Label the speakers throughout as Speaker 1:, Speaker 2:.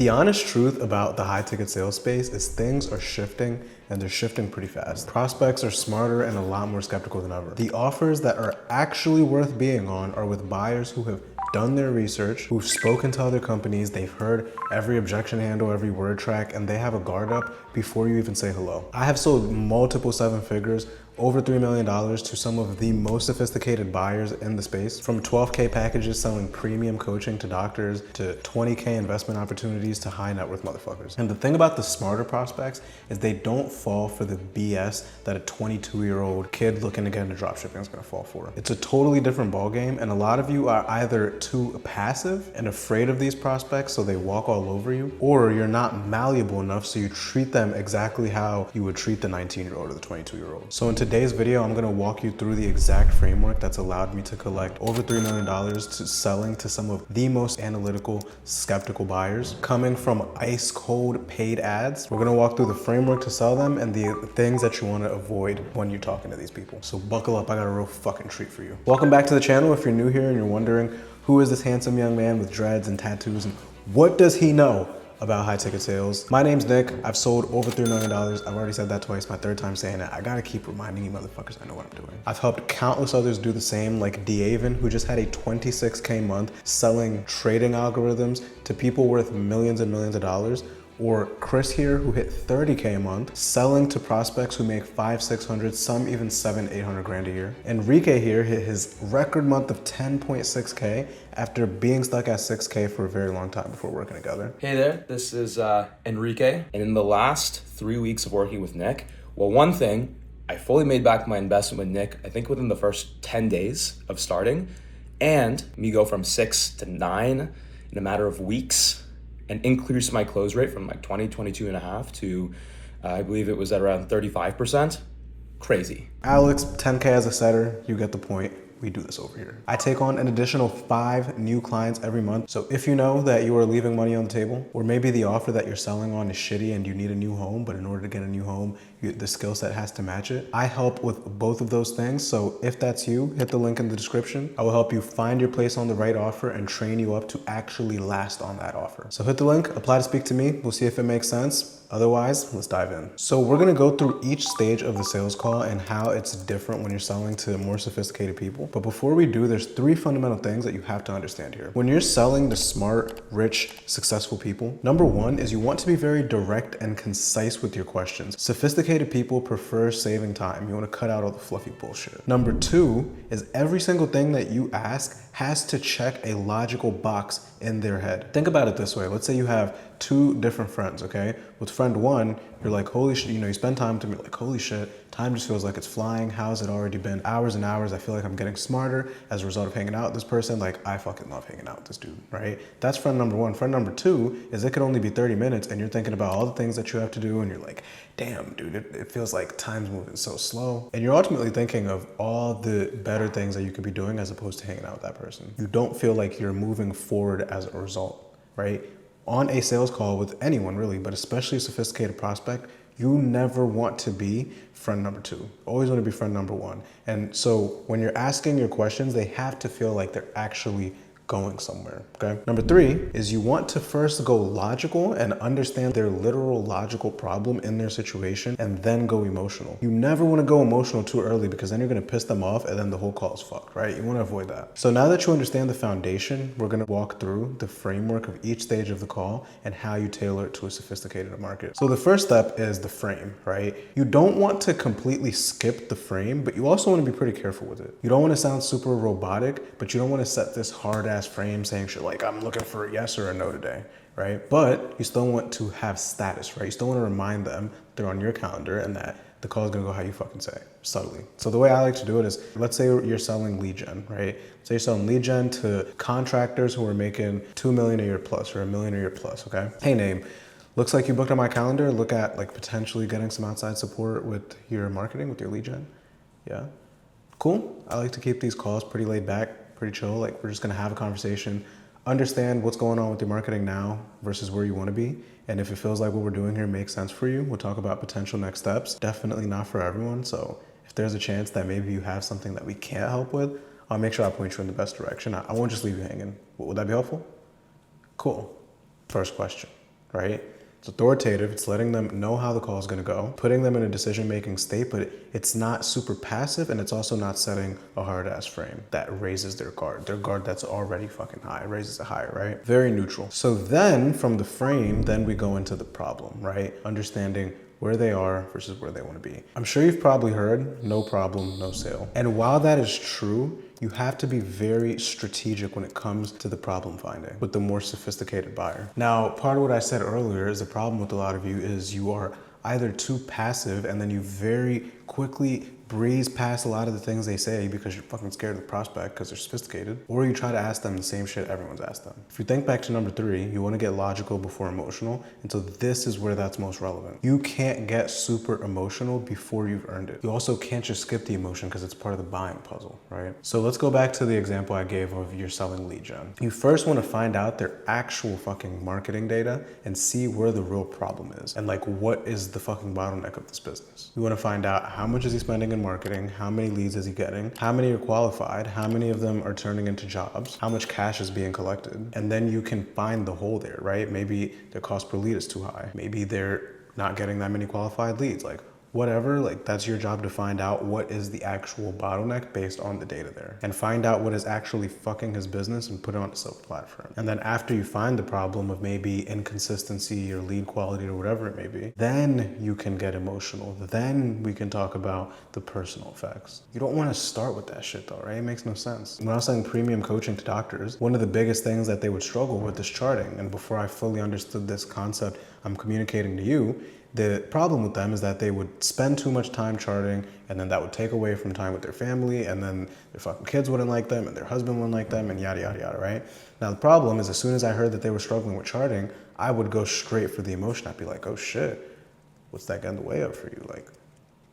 Speaker 1: The honest truth about the high ticket sales space is things are shifting, and they're shifting pretty fast. Prospects are smarter and a lot more skeptical than ever. The offers that are actually worth being on are with buyers who have done their research, who've spoken to other companies, they've heard every objection handle, every word track, and they have a guard up before you even say hello. I have sold multiple seven figures, over $3 million to some of the most sophisticated buyers in the space, from 12K packages selling premium coaching to doctors, to 20K investment opportunities to high net worth motherfuckers. And the thing about the smarter prospects is they don't fall for the BS that a 22-year-old kid looking to get into dropshipping is gonna fall for. It's a totally different ballgame, and a lot of you are either too passive and afraid of these prospects so they walk all over you, or you're not malleable enough so you treat them exactly how you would treat the 19-year-old or the 22-year-old. So in today's video, I'm gonna walk you through the exact framework that's allowed me to collect over $3 million to selling to some of the most analytical, skeptical buyers, coming from ice cold paid ads. We're gonna walk through the framework to sell them and the things that you wanna avoid when you're talking to these people. So buckle up, I got a real fucking treat for you. Welcome back to the channel. If you're new here and you're wondering, who is this handsome young man with dreads and tattoos and what does he know about high ticket sales? My name's Nick. I've sold over $3 million. I've already said that twice, my third time saying it. I gotta keep reminding you motherfuckers I know what I'm doing. I've helped countless others do the same, like D'Aven, who just had a 26K month selling trading algorithms to people worth millions and millions of dollars. Or Chris here, who hit 30K a month, selling to prospects who make 500, 600, some even 700, 800 grand a year. Enrique here hit his record month of 10.6K after being stuck at 6K for a very long time before working together.
Speaker 2: Hey there, this is Enrique. And in the last 3 weeks of working with Nick, well, one thing, I fully made back my investment with Nick, I think within the first 10 days of starting, and me go from 6 to 9 in a matter of weeks, and increase my close rate from like 22 and a half to, I believe it was at around 35%. Crazy.
Speaker 1: Alex, 10K as a setter, you get the point. We do this over here. I take on an additional 5 new clients every month. So if you know that you are leaving money on the table, or maybe the offer that you're selling on is shitty and you need a new home, but in order to get a new home, the skill set has to match it. I help with both of those things. So if that's you, hit the link in the description. I will help you find your place on the right offer and train you up to actually last on that offer. So hit the link, apply to speak to me. We'll see if it makes sense. Otherwise, let's dive in. So we're gonna go through each stage of the sales call and how it's different when you're selling to more sophisticated people. But before we do, there's 3 fundamental things that you have to understand here. When you're selling to smart, rich, successful people, number 1 is you want to be very direct and concise with your questions. Sophisticated people prefer saving time. You wanna cut out all the fluffy bullshit. Number 2 is every single thing that you ask has to check a logical box in their head. Think about it this way. Let's say you have 2 different friends, okay? With friend 1, you're like, holy shit, you spend time with them, you're like, holy shit, time just feels like it's flying. How's it already been hours and hours? I feel like I'm getting smarter as a result of hanging out with this person. Like, I fucking love hanging out with this dude, right? That's friend number 1. Friend number 2 is it could only be 30 minutes and you're thinking about all the things that you have to do and you're like, damn, dude, it feels like time's moving so slow. And you're ultimately thinking of all the better things that you could be doing as opposed to hanging out with that person. You don't feel like you're moving forward as a result, right? On a sales call with anyone really, but especially a sophisticated prospect, you never want to be friend number 2. Always want to be friend number 1. And so when you're asking your questions, they have to feel like they're actually going somewhere, okay? Number 3 is you want to first go logical and understand their literal logical problem in their situation and then go emotional. You never want to go emotional too early because then you're going to piss them off and then the whole call is fucked, right? You want to avoid that. So now that you understand the foundation, we're going to walk through the framework of each stage of the call and how you tailor it to a sophisticated market. So the first step is the frame, right? You don't want to completely skip the frame, but you also want to be pretty careful with it. You don't want to sound super robotic, but you don't want to set this hard ass frame saying shit like, I'm looking for a yes or a no today, right? But you still want to have status, right? You still want to remind them they're on your calendar and that the call is gonna go how you fucking say, subtly. So the way I like to do it is, let's say you're selling lead gen, right? Say you're selling lead gen to contractors who are making 2 million a year plus or $1 million a year plus, okay? Hey name, looks like you booked on my calendar. Look at like potentially getting some outside support with your marketing, with your lead gen. Yeah, cool. I like to keep these calls pretty laid back, pretty chill. Like we're just gonna have a conversation, understand what's going on with your marketing now versus where you wanna be. And if it feels like what we're doing here makes sense for you, we'll talk about potential next steps. Definitely not for everyone. So if there's a chance that maybe you have something that we can't help with, I'll make sure I point you in the best direction. I won't just leave you hanging. Would that be helpful? Cool. First question. right? It's authoritative. It's letting them know how the call is going to go, putting them in a decision-making state, but it's not super passive, and it's also not setting a hard-ass frame that raises their guard. Their guard that's already fucking high raises it higher, right? Very neutral. So then from the frame, then we go into the problem, right? Understanding where they are versus where they want to be. I'm sure you've probably heard, no problem, no sale. And while that is true, you have to be very strategic when it comes to the problem finding with the more sophisticated buyer. Now, part of what I said earlier is the problem with a lot of you is you are either too passive and then you very quickly breeze past a lot of the things they say because you're fucking scared of the prospect because they're sophisticated, or you try to ask them the same shit everyone's asked them. If you think back to number 3, you want to get logical before emotional, and so this is where that's most relevant. You can't get super emotional before you've earned it. You also can't just skip the emotion because it's part of the buying puzzle, right? So let's go back to the example I gave of your selling lead gen. You first want to find out their actual fucking marketing data and see where the real problem is and like what is the fucking bottleneck of this business. You want to find out how much is he spending in marketing, how many leads is he getting, how many are qualified, how many of them are turning into jobs, how much cash is being collected, and then you can find the hole there, right? Maybe their cost per lead is too high. Maybe they're not getting that many qualified leads. Like whatever, like that's your job to find out what is the actual bottleneck based on the data there and find out what is actually fucking his business and put it on a silver platform. And then after you find the problem of maybe inconsistency or lead quality or whatever it may be, then you can get emotional. Then we can talk about the personal effects. You don't want to start with that shit though, right? It makes no sense. When I was selling premium coaching to doctors, one of the biggest things that they would struggle with is charting. And before I fully understood this concept I'm communicating to you, the problem with them is that they would spend too much time charting, and then that would take away from time with their family, and then their fucking kids wouldn't like them, and their husband wouldn't like them, and yada, yada, yada, right? Now, the problem is as soon as I heard that they were struggling with charting, I would go straight for the emotion. I'd be like, oh shit, what's that get in the way of for you? Like,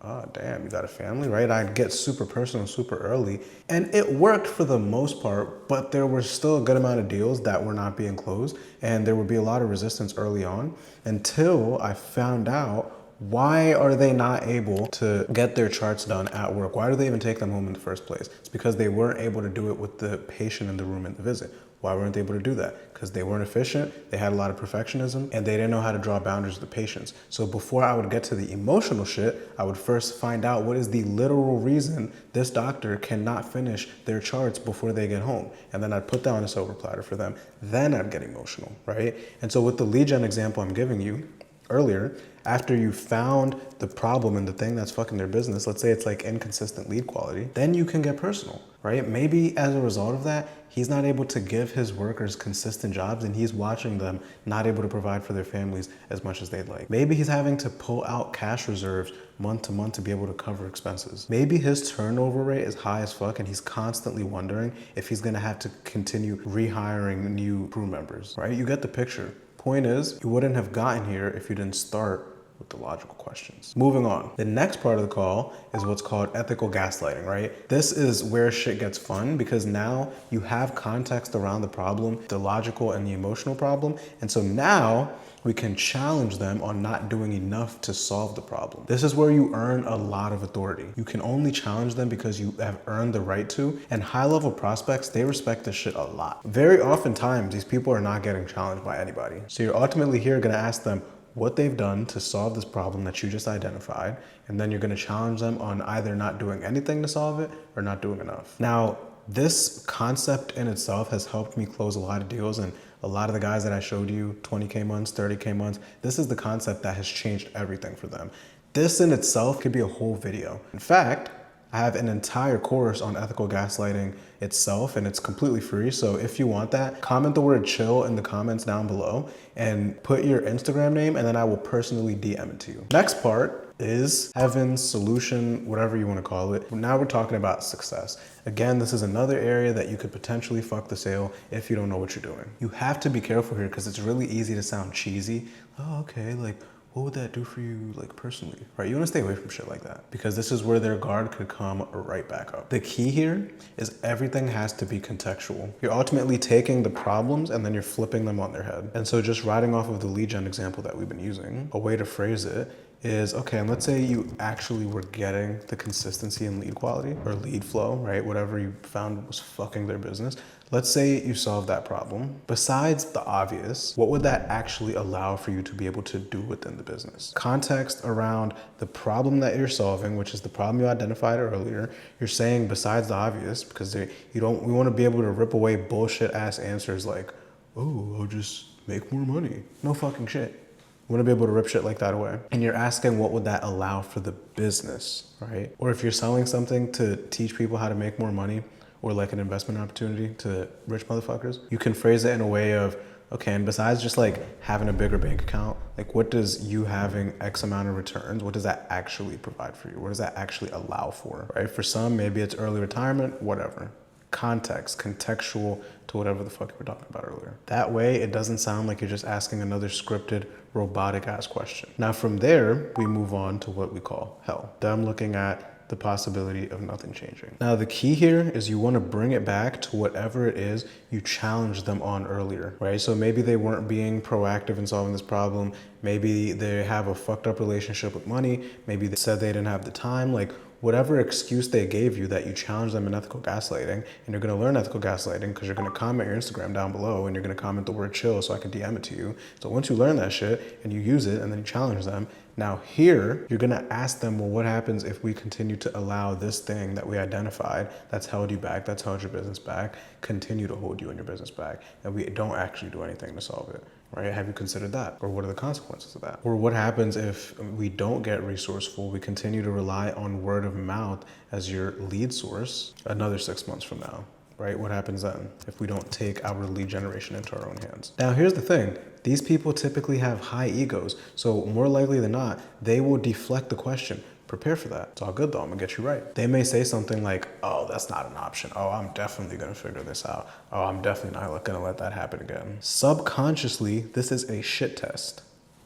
Speaker 1: oh, damn, you got a family, right? I'd get super personal super early. And it worked for the most part, but there were still a good amount of deals that were not being closed. And there would be a lot of resistance early on until I found out why are they not able to get their charts done at work? Why do they even take them home in the first place? It's because they weren't able to do it with the patient in the room in the visit. Why weren't they able to do that? Because they weren't efficient, they had a lot of perfectionism, and they didn't know how to draw boundaries with the patients. So before I would get to the emotional shit, I would first find out what is the literal reason this doctor cannot finish their charts before they get home. And then I'd put that on a silver platter for them. Then I'd get emotional, right? And so with the lead gen example I'm giving you earlier, after you found the problem and the thing that's fucking their business, let's say it's like inconsistent lead quality, then you can get personal, right? Maybe as a result of that, he's not able to give his workers consistent jobs and he's watching them not able to provide for their families as much as they'd like. Maybe he's having to pull out cash reserves month to month to be able to cover expenses. Maybe his turnover rate is high as fuck and he's constantly wondering if he's gonna have to continue rehiring new crew members, right? You get the picture. Point is, you wouldn't have gotten here if you didn't start with the logical questions. Moving on. The next part of the call is what's called ethical gaslighting, right? This is where shit gets fun because now you have context around the problem, the logical and the emotional problem. And so now we can challenge them on not doing enough to solve the problem. This is where you earn a lot of authority. You can only challenge them because you have earned the right to, and high-level prospects, they respect this shit a lot. Very oftentimes, these people are not getting challenged by anybody. So you're ultimately here gonna ask them what they've done to solve this problem that you just identified, and then you're gonna challenge them on either not doing anything to solve it or not doing enough. Now, this concept in itself has helped me close a lot of deals, and a lot of the guys that I showed you, 20K months, 30K months, this is the concept that has changed everything for them. This in itself could be a whole video. In fact, I have an entire course on ethical gaslighting itself, and it's completely free. So if you want that, comment the word chill in the comments down below and put your Instagram name, and then I will personally DM it to you. Next part is heaven's solution, whatever you want to call it. Now we're talking about success. Again, this is another area that you could potentially fuck the sale if you don't know what you're doing. You have to be careful here because it's really easy to sound cheesy. Oh, okay, like, what would that do for you, like, personally, right? You want to stay away from shit like that because this is where their guard could come right back up. The key here is everything has to be contextual. You're ultimately taking the problems and then you're flipping them on their head. And so just riding off of the lead gen example that we've been using, a way to phrase it is, okay, and let's say you actually were getting the consistency in lead quality or lead flow, right? Whatever you found was fucking their business. Let's say you solved that problem. Besides the obvious, what would that actually allow for you to be able to do within the business? Context around the problem that you're solving, which is the problem you identified earlier. You're saying besides the obvious, because we want to be able to rip away bullshit ass answers like, oh, I'll just make more money. No fucking shit. You want to be able to rip shit like that away. And you're asking what would that allow for the business, right? Or if you're selling something to teach people how to make more money, or like an investment opportunity to rich motherfuckers, you can phrase it in a way of, okay, and besides just like having a bigger bank account, like what does you having X amount of returns, what does that actually provide for you? What does that actually allow for, right? For some, maybe it's early retirement, whatever. Context, contextual to whatever the fuck you were talking about earlier. That way, it doesn't sound like you're just asking another scripted, robotic ass question. Now from there, we move on to what we call hell. Them looking at the possibility of nothing changing. Now the key here is you want to bring it back to whatever it is you challenged them on earlier, right? So maybe they weren't being proactive in solving this problem. Maybe they have a fucked up relationship with money. Maybe they said they didn't have the time. Like whatever excuse they gave you that you challenged them in ethical gaslighting, and you're going to learn ethical gaslighting because you're going to comment your Instagram down below and you're going to comment the word chill so I can DM it to you. So once you learn that shit and you use it and then you challenge them, now here, you're gonna ask them, well, what happens if we continue to allow this thing that we identified that's held you back, that's held your business back, continue to hold you and your business back, and we don't actually do anything to solve it, right? Have you considered that? Or what are the consequences of that? Or what happens if we don't get resourceful, we continue to rely on word of mouth as your lead source another 6 months from now? Right? What happens then if we don't take our lead generation into our own hands? Now, here's the thing. These people typically have high egos. So more likely than not, they will deflect the question. Prepare for that. It's all good though. I'm gonna get you right. They may say something like, oh, that's not an option. Oh, I'm definitely gonna figure this out. Oh, I'm definitely not gonna let that happen again. Subconsciously, this is a shit test.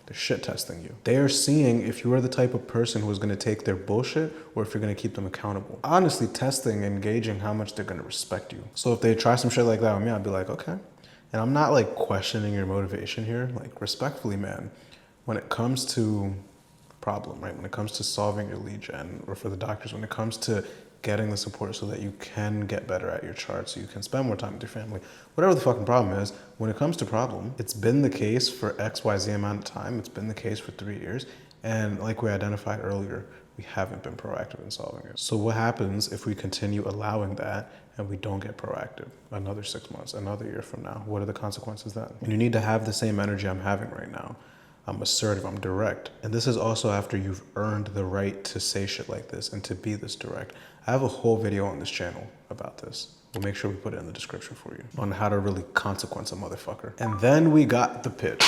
Speaker 1: They're shit testing you. They are seeing if you are the type of person who is going to take their bullshit or if you're going to keep them accountable. Honestly, testing and gauging how much they're going to respect you. So if they try some shit like that with me, I'd be like, okay. And I'm not like questioning your motivation here. Like respectfully, man, when it comes to problem, right? When it comes to solving your lead gen, or for the doctors, when it comes to getting the support so that you can get better at your chart, so you can spend more time with your family, whatever the fucking problem is, when it comes to problem, it's been the case for XYZ amount of time. It's been the case for 3 years. And like we identified earlier, we haven't been proactive in solving it. So what happens if we continue allowing that and we don't get proactive? Another 6 months, another year from now, what are the consequences then? And you need to have the same energy I'm having right now. I'm assertive, I'm direct. And this is also after you've earned the right to say shit like this and to be this direct. I have a whole video on this channel about this. We'll make sure we put it in the description for you on how to really consequence a motherfucker. And then we got the pitch.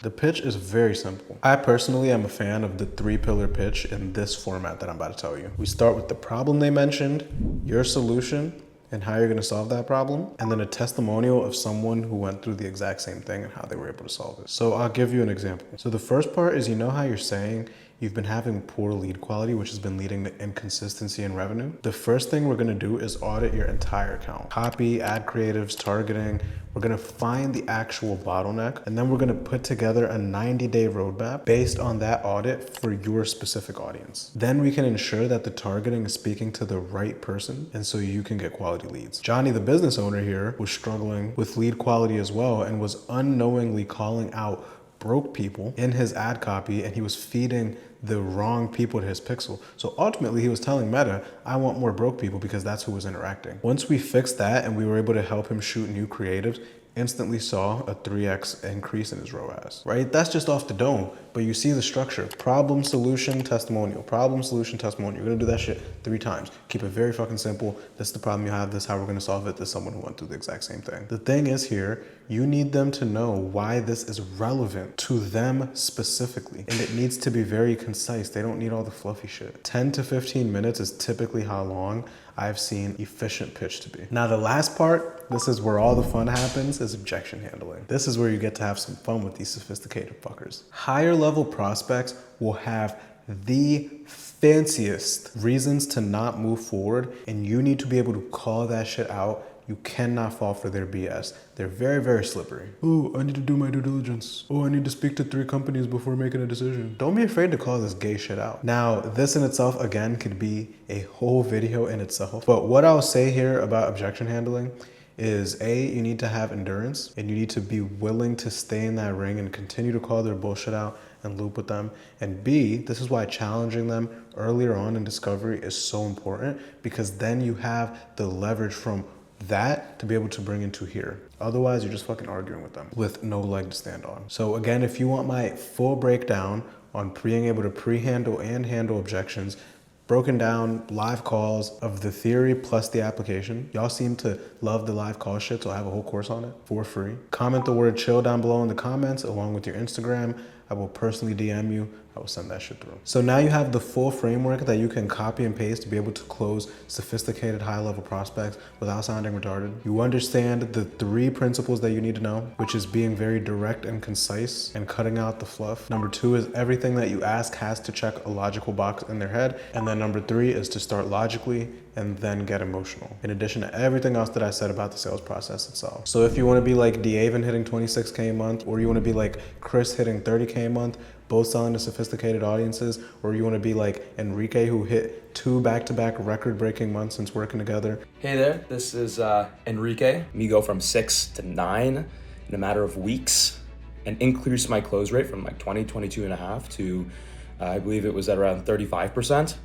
Speaker 1: The pitch is very simple. I personally am a fan of the 3-pillar pitch in this format that I'm about to tell you. We start with the problem they mentioned, your solution, and how you're gonna solve that problem, and then a testimonial of someone who went through the exact same thing and how they were able to solve it. So I'll give you an example. So the first part is, you know how you're saying you've been having poor lead quality, which has been leading to inconsistency in revenue? The first thing we're gonna do is audit your entire account. Copy, ad creatives, targeting. We're gonna find the actual bottleneck, and then we're gonna put together a 90-day roadmap based on that audit for your specific audience. Then we can ensure that the targeting is speaking to the right person, and so you can get quality leads. Johnny, the business owner here, was struggling with lead quality as well and was unknowingly calling out broke people in his ad copy, and he was feeding the wrong people to his pixel. So ultimately he was telling Meta, I want more broke people, because that's who was interacting. Once we fixed that and we were able to help him shoot new creatives, instantly saw a 3x increase in his ROAS, right? That's just off the dome, but you see the structure. Problem, solution, testimonial. Problem, solution, testimonial. You're gonna do that shit 3 times. Keep it very fucking simple. This is the problem you have. This is how we're gonna solve it. This is someone who went through the exact same thing. The thing is here, you need them to know why this is relevant to them specifically. And it needs to be very concise. They don't need all the fluffy shit. 10 to 15 minutes is typically how long I've seen efficient pitch to be. Now the last part, this is where all the fun happens, is objection handling. This is where you get to have some fun with these sophisticated fuckers. Higher level prospects will have the fanciest reasons to not move forward, and you need to be able to call that shit out You cannot fall for their BS. They're very, very slippery. Oh, I need to do my due diligence. Oh, I need to speak to 3 companies before making a decision. Don't be afraid to call this gay shit out. Now, this in itself, again, could be a whole video in itself. But what I'll say here about objection handling is A, you need to have endurance and you need to be willing to stay in that ring and continue to call their bullshit out and loop with them. And B, this is why challenging them earlier on in discovery is so important, because then you have the leverage from that to be able to bring into here. Otherwise, you're just fucking arguing with them with no leg to stand on. So again, if you want my full breakdown on being able to pre-handle and handle objections, broken down live calls of the theory plus the application. Y'all seem to love the live call shit, so I have a whole course on it for free. Comment the word chill down below in the comments along with your Instagram. I will personally DM you. I will send that shit through. So now you have the full framework that you can copy and paste to be able to close sophisticated high-level prospects without sounding retarded. You understand the 3 principles that you need to know, which is being very direct and concise and cutting out the fluff. Number 2 is everything that you ask has to check a logical box in their head. And then number 3 is to start logically and then get emotional, in addition to everything else that I said about the sales process itself. So if you want to be like D'Aven hitting 26K a month, or you want to be like Chris hitting 30K a month, both selling to sophisticated audiences, or you want to be like Enrique, who hit 2 back-to-back record-breaking months since working together.
Speaker 2: Hey there, this is Enrique. Me go from 6 to 9 in a matter of weeks and increase my close rate from like 22.5 to I believe it was at around 35%.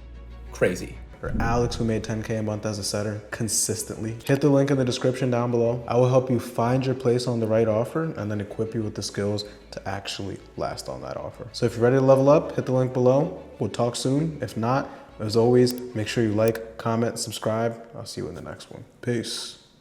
Speaker 2: Crazy.
Speaker 1: Or Alex, who made 10K a month as a setter consistently. Hit the link in the description down below. I will help you find your place on the right offer and then equip you with the skills to actually last on that offer. So if you're ready to level up, hit the link below. We'll talk soon. If not, as always, make sure you like, comment, subscribe. I'll see you in the next one. Peace.